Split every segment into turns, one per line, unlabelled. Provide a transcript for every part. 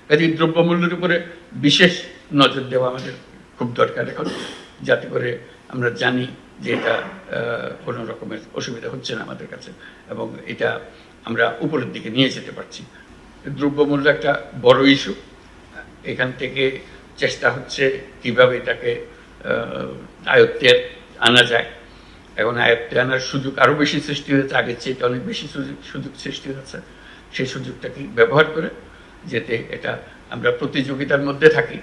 কাজে দ্রব্যমূল্যের উপরে বিশেষ নজর দেওয়া আমাদের খুব দরকার এখন, যাতে করে আমরা জানি যে এটা কোনো রকমের অসুবিধা হচ্ছে না আমাদের কাছে, এবং এটা আমরা উপরের দিকে নিয়ে যেতে পারছি। দ্রব্যমূল্য একটা বড় ইস্যু। এখান থেকে চেষ্টা হচ্ছে কিভাবে এটাকে আয়ত্তে আনা যায়। এখন আয়ত্তে আনার সুযোগ আরও বেশি সৃষ্টি হয়েছে, আগের চেয়ে অনেক বেশি সুযোগ সৃষ্টি হচ্ছে। সেই সুযোগটাকে ব্যবহার করে যাতে এটা আমরা প্রতিযোগিতার মধ্যে থাকি।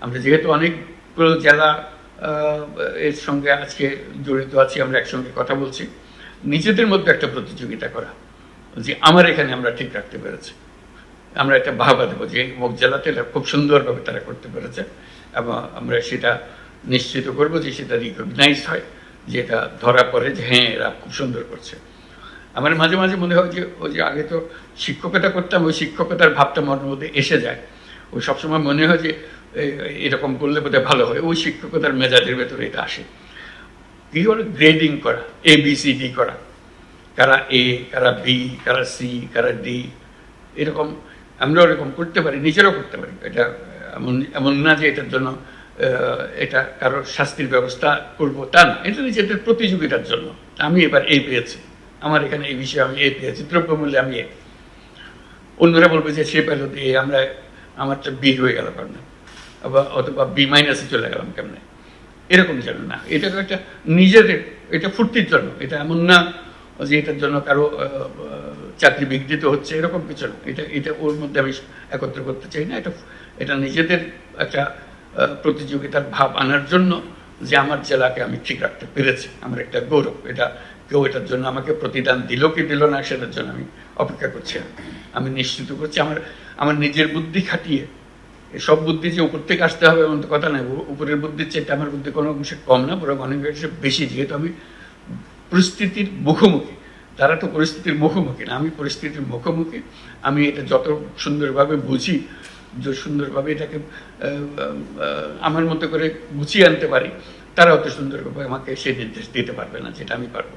আমরা যেহেতু অনেকগুলো জেলা এর সঙ্গে আজকে জড়িত আছি, আমরা একসঙ্গে কথা বলছি, নিজেদের মধ্যে একটা প্রতিযোগিতা করা যে আমার এখানে আমরা ঠিক রাখতে পেরেছি, আমরা একটা বাহবা দেবো যে অমুক জেলাতে এটা খুব সুন্দরভাবে তারা করতে পেরেছে, এবং আমরা সেটা নিশ্চিত করবো যে সেটা রিকগনাইজ হয়, যে এটা ধরা পড়ে যে হ্যাঁ এরা খুব সুন্দর করছে। আমার মাঝে মাঝে মনে হয় যে ওই যে আগে তো শিক্ষকতা করতাম, ওই শিক্ষকতার ভাবটা মনের মধ্যে এসে যায়। ওই সবসময় মনে হয় যে এরকম করলে বোধহয় ভালো হয়, ওই শিক্ষকতার মেজাজের ভেতরে এটা আসে। কি হলো গ্রেডিং করা, ABCD করা, কারা A, কারা B, কারা C, কারা D, এরকম আমরাও এরকম করতে পারি, নিজেরাও করতে পারি। এটা এমন না যে এটার জন্য এটা কারোর শাস্তির ব্যবস্থা করবো তা না, এটা নিজেদের প্রতিযোগিতার জন্য। আমি এবার A পেয়েছি, আমার এখানে এই বিষয়ে আমি A পেয়েছি, দ্রব্যমূল্যে আমি A, অন্যরা বলবে যে সে পেল A, আমরা আমারটা B হয়ে গেল কেন, অথবা B- চলে গেলাম কেমনে, এরকম যেন না। এটা তো একটা নিজেদের, এটা ফুর্তির জন্য, এটা এমন না যে এটার জন্য কারো চাকরি বিঘ্নিত হচ্ছে, এরকম কিছু না। এটা ওর মধ্যে আমি একত্র করতে চাই না। এটা নিজেদের একটা প্রতিযোগিতার ভাব আনার জন্য, যে আমার জেলাকে আমি ঠিক রাখতে পেরেছি, আমার একটা গৌরব। এটা কেউ এটার জন্য আমাকে প্রতিদান দিল কি দিল না সেটার জন্য আমি অপেক্ষা করছি না। আমি নিশ্চিত করছি আমার নিজের বুদ্ধি খাটিয়ে, সব বুদ্ধি যে উপর থেকে আসতে হবে এমন তো কথা নাই। উপরের বুদ্ধির চেয়ে আমার বুদ্ধি কোনো অংশে কম না, বরং অনেক অংশে বেশি, যেহেতু আমি পরিস্থিতির মুখোমুখি। তারা তো পরিস্থিতির মুখোমুখি না, আমি পরিস্থিতির মুখোমুখি। আমি এটা যত সুন্দরভাবে বুঝি, যে সুন্দরভাবে এটাকে আমার মতো করে গুছিয়ে আনতে পারি, তারা অত সুন্দরভাবে আমাকে সেই নির্দেশ দিতে পারবে না যেটা আমি পারবো।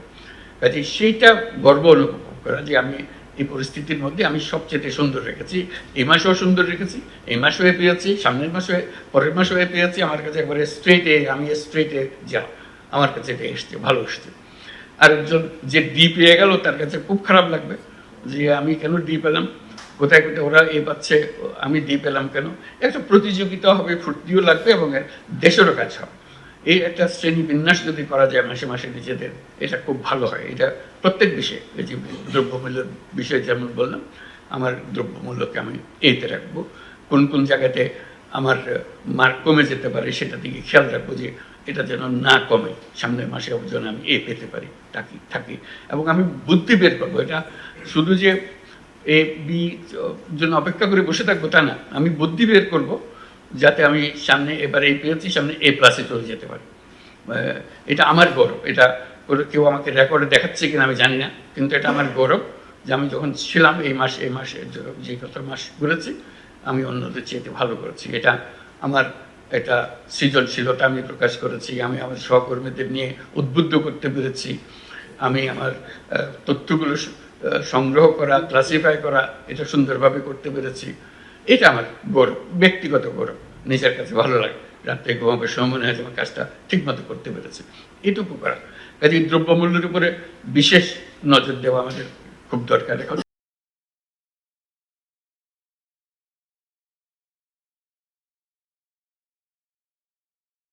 কাজে সেইটা গর্ব অনুভব করা যে আমি এই পরিস্থিতির মধ্যে আমি সবচেয়ে সুন্দর রেখেছি। এই মাসেও সুন্দর রেখেছি, এই মাসেও পেয়েছি, সামনের মাসে, পরের মাসেও পেয়েছি। আমার কাছে একবারে স্ট্রেটে, আমি স্ট্রেটে যা, আমার কাছে এটা এসছে, ভালো এসছে। আরেকজন যে ডি পেয়ে গেল তার কাছে খুব খারাপ লাগবে যে আমি কেন ডি পেলাম, কোথায় কোথায় ওরা এ পাচ্ছে, আমি ডি পেলাম কেন। একটা প্রতিযোগিতা হবে, ফুর্তিও লাগবে, এবং দেশেরও কাজ হবে। এই একটা শ্রেণী বিন্যাস যদি করা যায় মাসে মাসে নিজেদের, এটা খুব ভালো হয়। এটা প্রত্যেক বিষয়ে, এই যে দ্রব্যমূল্যের বিষয়ে যেমন বললাম, আমার দ্রব্যমূল্যকে আমি এতে রাখবো। কোন কোন জায়গাতে আমার মার্ক কমে যেতে পারে সেটা দিকে খেয়াল রাখবো, যে এটা যেন না কমে, সামনের মাসে যেন আমি পেতে পারি থাকি। এবং আমি বুদ্ধি বের করবো। এটা শুধু যে B জন্য অপেক্ষা করে বসে থাকবো তা না, আমি বুদ্ধি বের করবো যাতে আমি সামনে এবার পেয়েছি, সামনে A+ চলে যেতে পারি। এটা আমার গৌরব। এটা কেউ আমাকে রেকর্ডে দেখাচ্ছে কিনা আমি জানি না, কিন্তু এটা আমার গৌরব যে আমি যখন ছিলাম এই মাসে যে কত মাস ঘুরেছি, আমি অন্যদের চেয়ে ভালো করেছি। এটা আমার একটা সৃজনশীলতা আমি প্রকাশ করেছি, আমি আমার সহকর্মীদের নিয়ে উদ্বুদ্ধ করতে পেরেছি, আমি আমার তথ্যগুলো সংগ্রহ করা, ক্লাসিফাই করা, এটা সুন্দরভাবে করতে পেরেছি। এটা আমার গৌরব, ব্যক্তিগত গৌরব, নিজের কাছে ভালো লাগে। রাত্রে ঘুমাবার সময় মনে হয় আমার কাজটা ঠিকমতো করতে পেরেছে, এটুকু করা। কাজে দ্রব্যমূল্যের উপরে বিশেষ নজর দেওয়া আমাদের খুব দরকার এখন,